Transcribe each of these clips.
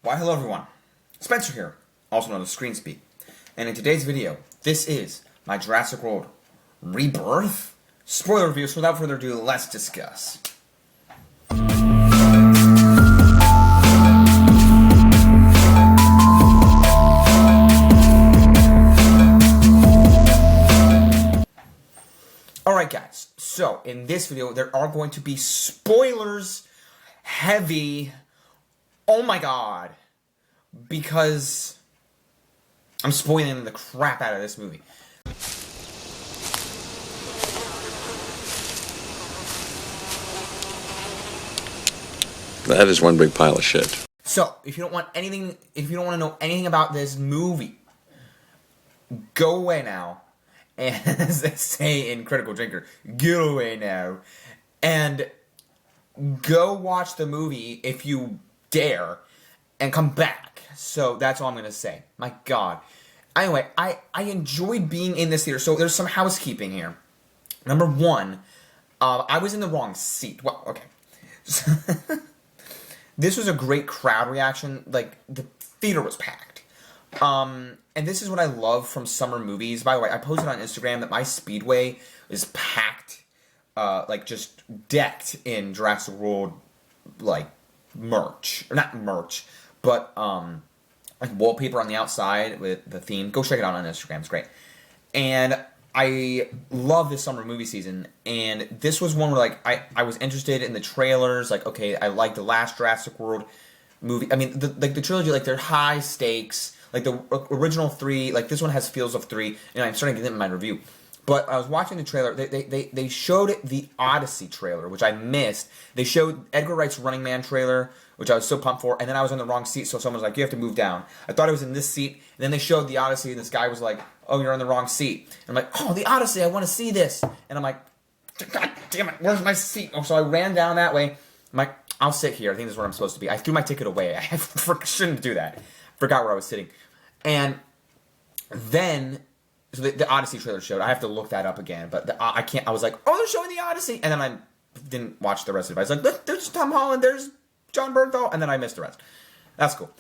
Why hello everyone, Spencer here, also known as ScreenSpeak, and in today's video, this is my Jurassic World Rebirth spoiler review, so without further ado, let's discuss. Alright guys, so in this video, there are going to be spoilers heavy. Oh my god. Because I'm spoiling the crap out of this movie. That is one big pile of shit. So, if you don't want to know anything about this movie, go away now. And as they say in Critical Drinker, get away now. And go watch the movie if you dare. And come back. So that's all I'm going to say. My god. Anyway, I enjoyed being in this theater. So there's some housekeeping here. Number one, I was in the wrong seat. Well, okay. This was a great crowd reaction. Like, the theater was packed. And this is what I love from summer movies. By the way, I posted on Instagram that my Speedway is packed, like, just decked in Jurassic World, like, merch. Or not merch. But, like wallpaper on the outside with the theme. Go check it out on Instagram. It's great. And I love this summer movie season. And this was one where, like, I was interested in the trailers. Like, okay, I like the last Jurassic World movie. I mean, the trilogy, like, they're high stakes. Like, the original three, like, this one has feels of three. And I'm starting to get it in my review. But I was watching the trailer. They showed the Odyssey trailer, which I missed. They showed Edgar Wright's Running Man trailer, which I was so pumped for. And then I was in the wrong seat, so someone was like, you have to move down. I thought I was in this seat. And then they showed the Odyssey, and this guy was like, oh, you're in the wrong seat. And I'm like, oh, the Odyssey, I want to see this. And I'm like, God damn it, where's my seat? Oh, so I ran down that way. I'm like, I'll sit here. I think this is where I'm supposed to be. I threw my ticket away. I shouldn't do that. Forgot where I was sitting. And then... So the Odyssey trailer showed. I have to look that up again, but I can't. I was like, oh, they're showing the Odyssey, and then I didn't watch the rest of it. I was like, look, there's Tom Holland, there's John Bernthal, and then I missed the rest. That's cool.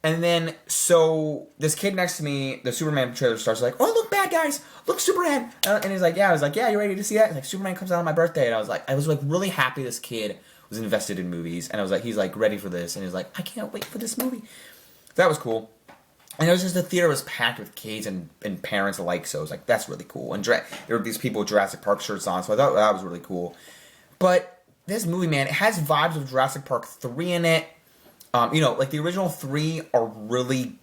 And then, so this kid next to me, the Superman trailer starts like, oh, look, bad guys, look, Superman, and he's like, yeah. I was like, yeah, you ready to see that? He's like, Superman comes out on my birthday, and I was like really happy this kid was invested in movies, and I was like, he's like ready for this, and he's like, I can't wait for this movie. That was cool. And it was just the theater was packed with kids and parents alike, so I was like, that's really cool. And there were these people with Jurassic Park shirts on, so I thought that was really cool. But this movie, man, it has vibes of Jurassic Park 3 in it. You know, like the original 3 are really,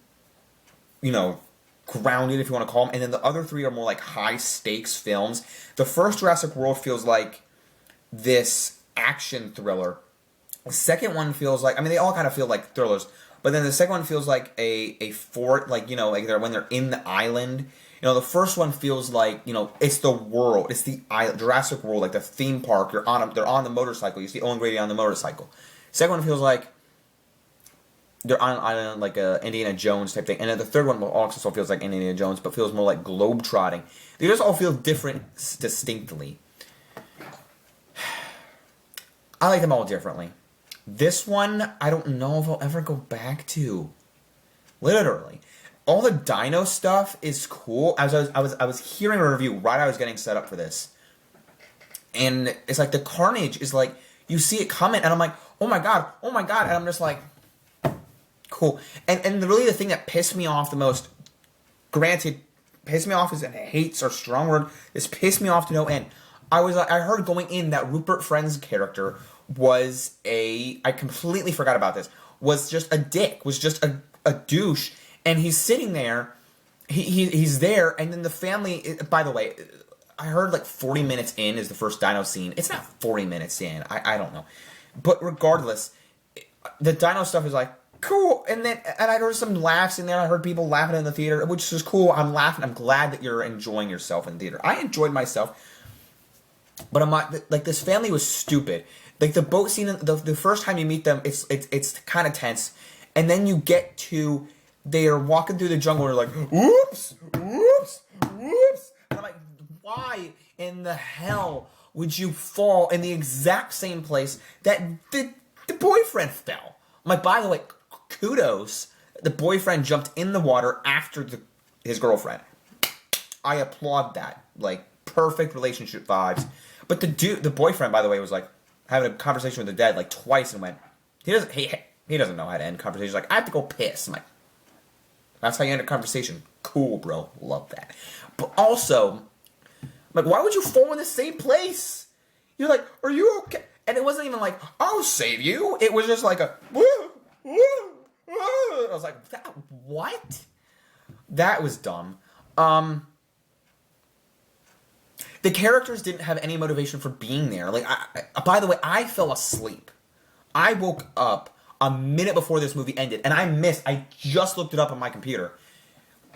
you know, grounded, if you want to call them. And then the other 3 are more like high-stakes films. The first Jurassic World feels like this action thriller. The second one feels like, I mean, they all kind of feel like thrillers. But then the second one feels like a fort, like, you know, like when they're in the island. You know, the first one feels like, you know, it's the world. It's the Jurassic World, like the theme park. They're on the motorcycle. You see Owen Grady on the motorcycle. Second one feels like they're on an island, like a Indiana Jones type thing. And then the third one also feels like Indiana Jones, but feels more like globetrotting. They just all feel different distinctly. I like them all differently. This one, I don't know if I'll ever go back to. Literally. All the dino stuff is cool. I was hearing a review right as I was getting set up for this. And it's like the carnage is like, you see it coming, and I'm like, oh my god. And I'm just like, cool. And really the thing that pissed me off the most, granted, pissed me off is, and hate's a strong word, this pissed me off to no end. I heard going in that Rupert Friend's character was I completely forgot about this, was just a dick, was just a douche, and he's sitting there, he's there, and then the family, by the way, I heard like 40 minutes in is the first dino scene. It's not 40 minutes in, I don't know, but regardless, the dino stuff is like, cool, and I heard some laughs in there, I heard people laughing in the theater, which is cool, I'm laughing, I'm glad that you're enjoying yourself in the theater. I enjoyed myself, but I'm not, like, this family was stupid. Like, the boat scene, the first time you meet them, it's kind of tense. And then you get to, they are walking through the jungle, and they're like, whoops. And I'm like, why in the hell would you fall in the exact same place that the boyfriend fell? I'm like, by the way, kudos. The boyfriend jumped in the water after his girlfriend. I applaud that. Like, perfect relationship vibes. But the boyfriend, by the way, was like having a conversation with the dead like twice and went, he doesn't know how to end conversations. Like, I have to go piss. I'm like, that's how you end a conversation. Cool, bro. Love that. But also, like, why would you fall in the same place? You're like, are you okay? And it wasn't even like, I'll save you. It was just like a, woo, woo, woo. I was like, what? That was dumb. The characters didn't have any motivation for being there. Like, by the way, I fell asleep. I woke up a minute before this movie ended, and I just looked it up on my computer.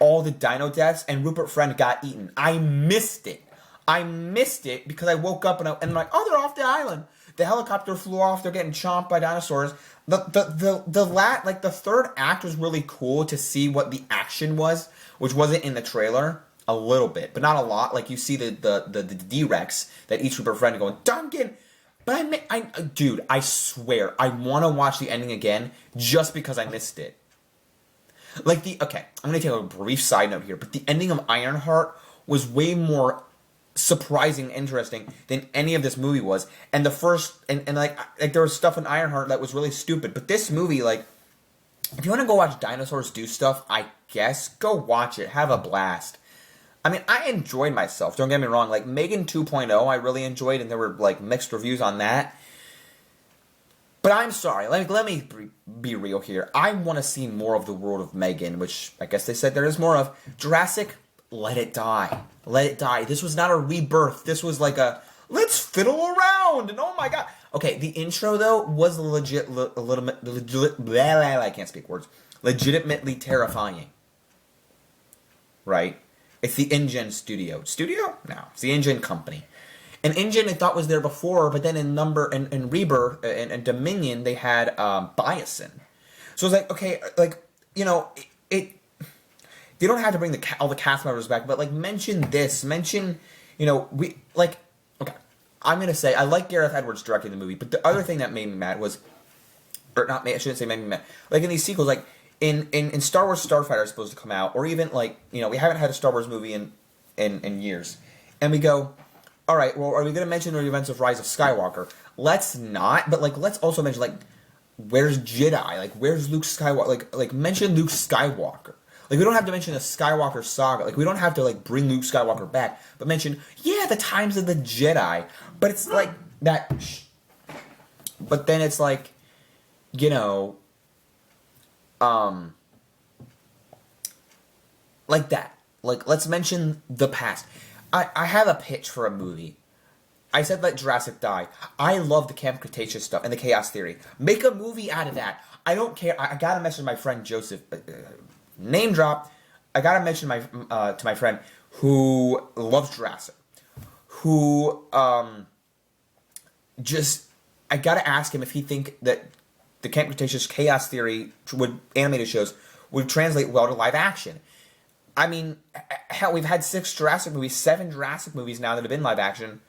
All the dino deaths, and Rupert Friend got eaten. I missed it. I missed it because I woke up and I'm like, oh, they're off the island. The helicopter flew off. They're getting chomped by dinosaurs. The third act was really cool to see what the action was, which wasn't in the trailer. A little bit, but not a lot. Like, you see the D-Rex that eats Rupert Friend going, Duncan! But dude, I swear, I want to watch the ending again just because I missed it. Like, okay, I'm going to take a brief side note here, but the ending of Ironheart was way more surprising and interesting than any of this movie was. And the first, and like there was stuff in Ironheart that was really stupid, but this movie, like, if you want to go watch dinosaurs do stuff, I guess, go watch it. Have a blast. I mean, I enjoyed myself. Don't get me wrong. Like, Megan 2.0, I really enjoyed, and there were, like, mixed reviews on that. But I'm sorry. Let me be real here. I want to see more of the world of Megan, which I guess they said there is more of. Jurassic, let it die. Let it die. This was not a rebirth. This was like a, let's fiddle around, and oh my god. Okay, the intro, though, was I can't speak words. Legitimately terrifying. Right? It's the InGen studio. Studio? No. It's the InGen company. And InGen I thought was there before, but then in Rebirth and Dominion, they had Biosin. So it's like, okay, like, you know, they don't have to bring all the cast members back, but, like, mention this. Mention, you know, okay, I'm going to say, I like Gareth Edwards directing the movie, but the other thing that made me mad was, or not made, I shouldn't say made me mad, like, in these sequels, like, in Star Wars Starfighter is supposed to come out, or even, like, you know, we haven't had a Star Wars movie in years. And we go, alright, well, are we going to mention the events of Rise of Skywalker? Let's not, but, like, let's also mention, like, where's Jedi? Like, where's Luke Skywalker? Like, mention Luke Skywalker. Like, we don't have to mention the Skywalker saga. Like, we don't have to, like, bring Luke Skywalker back. But mention, yeah, the times of the Jedi. But it's, like, that... But then it's, like, you know... like that. Like, let's mention the past. I have a pitch for a movie. I said let Jurassic die. I love the Camp Cretaceous stuff and the Chaos Theory. Make a movie out of that. I don't care. I gotta mention my friend Joseph. Name drop. I gotta mention to my friend who loves Jurassic. Who, I gotta ask him if he think that the Camp Cretaceous Chaos Theory animated shows would translate well to live action. I mean, hell, we've had 7 Jurassic movies now that have been live action.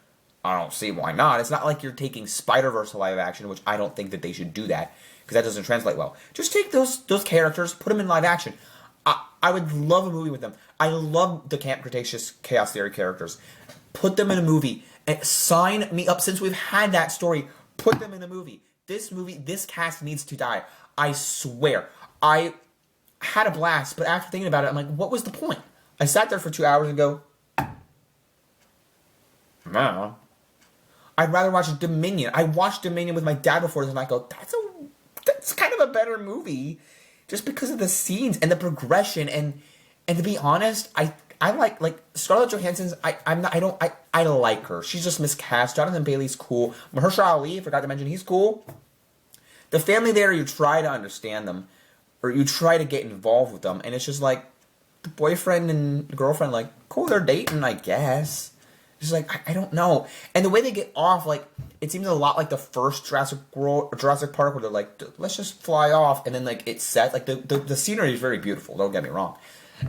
I don't see why not. It's not like you're taking Spider-Verse to live action, which I don't think that they should do that, because that doesn't translate well. Just take those characters, put them in live action. I would love a movie with them. I love the Camp Cretaceous Chaos Theory characters. Put them in a movie. And sign me up. Since we've had that story, put them in a movie. This cast needs to die. I swear. I had a blast, but after thinking about it, I'm like, what was the point? I sat there for 2 hours and go, no. I'd rather watch Dominion. I watched Dominion with my dad before this, and I go, that's kind of a better movie, just because of the scenes and the progression, and to be honest, I like Scarlett Johansson's. I like her. She's just miscast. Jonathan Bailey's cool. Mahershala Ali, forgot to mention, he's cool. The family there, you try to understand them, or you try to get involved with them, and it's just like the boyfriend and girlfriend, like, cool, they're dating, I guess. Just like, I don't know. And the way they get off, like, it seems a lot like the first Jurassic World or Jurassic Park, where they're like, let's just fly off, and then, like, it's set. Like, the scenery is very beautiful, don't get me wrong.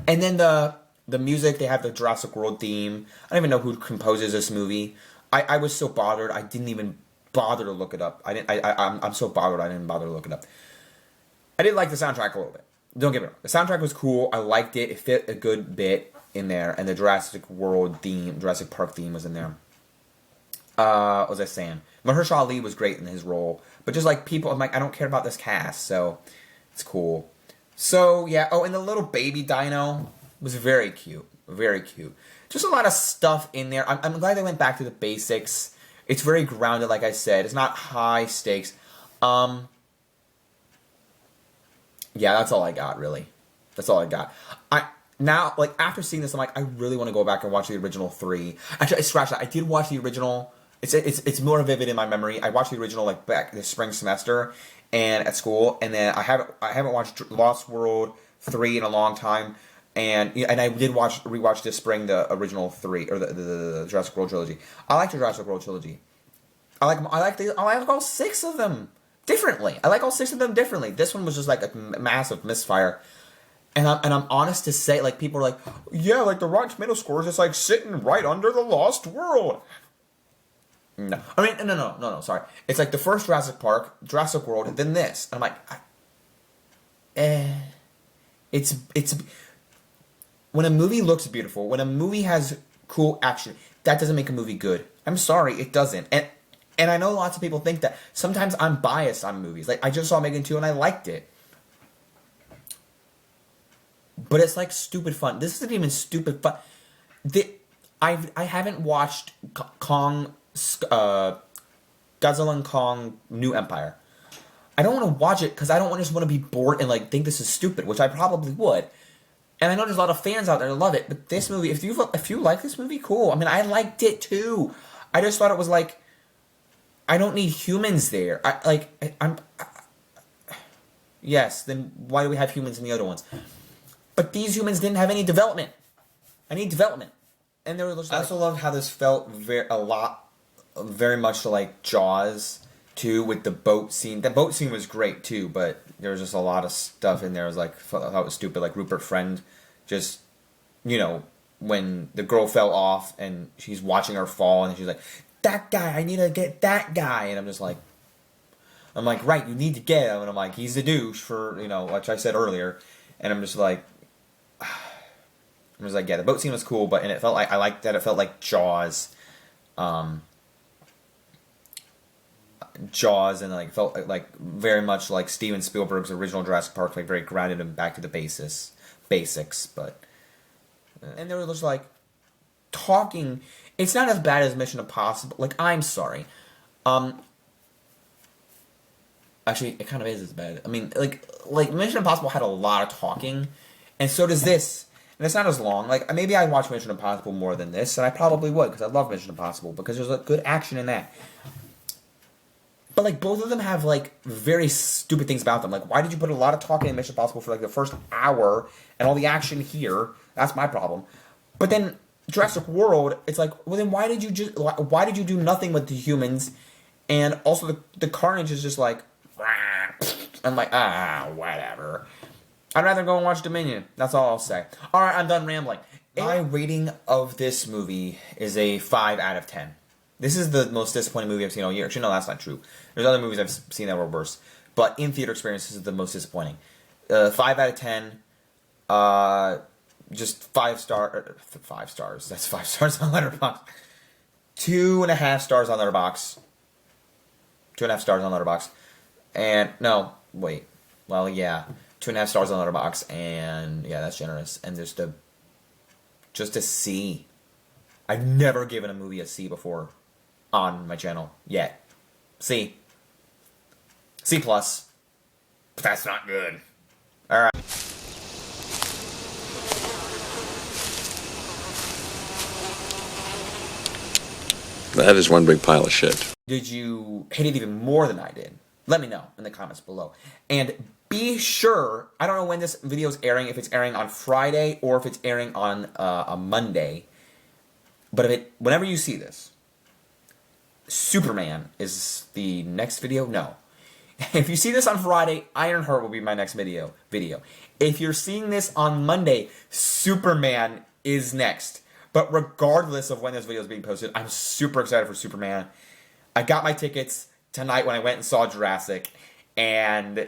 And then the music, they have the Jurassic World theme. I don't even know who composes this movie. I was so bothered, I didn't even bother to look it up. I'm so bothered I didn't bother to look it up. I did like the soundtrack a little bit. Don't get me wrong. The soundtrack was cool. I liked it. It fit a good bit in there. And the Jurassic World theme, Jurassic Park theme was in there. What was I saying? Mahershala Ali was great in his role. But just like people, I'm like, I don't care about this cast. So it's cool. So yeah. Oh, and the little baby dino was very cute. Very cute. Just a lot of stuff in there. I'm glad they went back to the basics. It's very grounded, like I said. It's not high stakes. Yeah, that's all I got, really. That's all I got. Now, like, after seeing this, I'm like, I really want to go back and watch the original 3. Actually, I scratched that. I did watch the original. It's more vivid in my memory. I watched the original, like, back this spring semester and at school, and then I haven't watched Lost World 3 in a long time, and I did rewatch this spring the original 3, or the Jurassic World trilogy. I like the Jurassic World trilogy. I like all 6 of them differently. I like all 6 of them differently. This one was just like a massive misfire. And I'm honest to say, like, people are like, yeah, like the Rotten Tomato score is just like sitting right under the Lost World. No, I mean, no, sorry. It's like the first Jurassic Park, Jurassic World, and then this. And I'm like, it's when a movie looks beautiful, when a movie has cool action, that doesn't make a movie good. I'm sorry, it doesn't. And I know lots of people think that. Sometimes I'm biased on movies. Like, I just saw Megan 2 and I liked it. But it's like stupid fun. This isn't even stupid fun. I haven't watched Godzilla and Kong New Empire. I don't want to watch it because I don't just want to be bored and like think this is stupid, which I probably would. And I know there's a lot of fans out there that love it. But this movie, if you like this movie, cool. I mean, I liked it too. I just thought it was like, I don't need humans there. Yes, then why do we have humans in the other ones? But these humans didn't have any development. I need development. And they were just I also loved how this felt very much like Jaws, too, with the boat scene. The boat scene was great, too, but there was just a lot of stuff in there. I was like, I thought it was stupid. Like Rupert Friend, just, when the girl fell off and she's watching her fall and she's like, that guy, I need to get that guy. And I'm like, right, you need to get him. And I'm like, he's a douche for, which I said earlier. And I'm just like, yeah, the boat scene was cool, and it felt like, I liked that it felt like Jaws. Jaws, and like felt like very much like Steven Spielberg's original Jurassic Park, like very grounded and back to the basics. But and they were just like talking. It's not as bad as Mission Impossible. Like, I'm sorry. Actually, it kind of is as bad. I mean, like Mission Impossible had a lot of talking, and so does this. And it's not as long. Like, maybe I'd watch Mission Impossible more than this, and I probably would, because I love Mission Impossible, because there's like good action in that. But, like, both of them have, like, very stupid things about them. Like, why did you put a lot of talking in Mission Impossible for, like, the first hour, and all the action here? That's my problem. But then Jurassic World, it's like, well, then why did you do nothing with the humans? And also the carnage is just like, I'm like, whatever. I'd rather go and watch Dominion. That's all I'll say. Alright, I'm done rambling. My rating of this movie is a 5 out of 10. This is the most disappointing movie I've seen all year. Actually, no, that's not true. There's other movies I've seen that were worse. But in theater experience, this is the most disappointing. 5 out of 10. Just 5 stars. That's 5 stars on LetterBoxd. 2.5 stars on LetterBoxd. 2.5 stars on LetterBoxd. And, no, wait. Well, yeah. 2.5 stars on LetterBoxd. And, yeah, that's generous. And there's just a C. I've never given a movie a C before on my channel yet. C. C+. But that's not good. Alright. That is one big pile of shit. Did you hate it even more than I did? Let me know in the comments below. And be sure, I don't know when this video is airing, if it's airing on Friday or if it's airing on a Monday. But whenever you see this, Superman is the next video? No. If you see this on Friday, Ironheart will be my next video. If you're seeing this on Monday, Superman is next. But regardless of when this video is being posted, I'm super excited for Superman. I got my tickets tonight when I went and saw Jurassic. And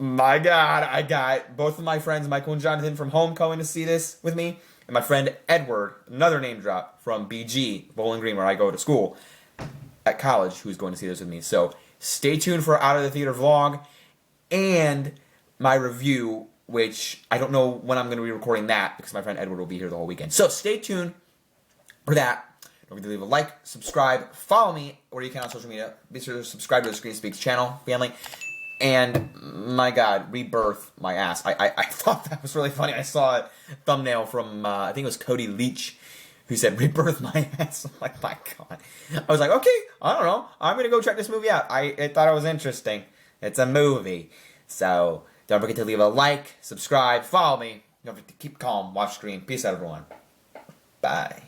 My God, I got both of my friends, Michael and Jonathan from home, going to see this with me, and my friend Edward, another name drop from BG, Bowling Green, where I go to school at college, who's going to see this with me. So stay tuned for Out of the Theater vlog and my review, which I don't know when I'm going to be recording that because my friend Edward will be here the whole weekend. So stay tuned for that. Don't forget to leave a like, subscribe, follow me where you can on social media. Be sure to subscribe to the Screen Speaks channel, family. And my God, Rebirth, my ass. I thought that was really funny. I saw a thumbnail from, I think it was Cody Leach, who said, Rebirth my ass. I'm like, my God. I was like, okay, I don't know. I'm going to go check this movie out. I thought it was interesting. It's a movie. So don't forget to leave a like, subscribe, follow me. Don't forget to keep calm, watch screen. Peace out, everyone. Bye.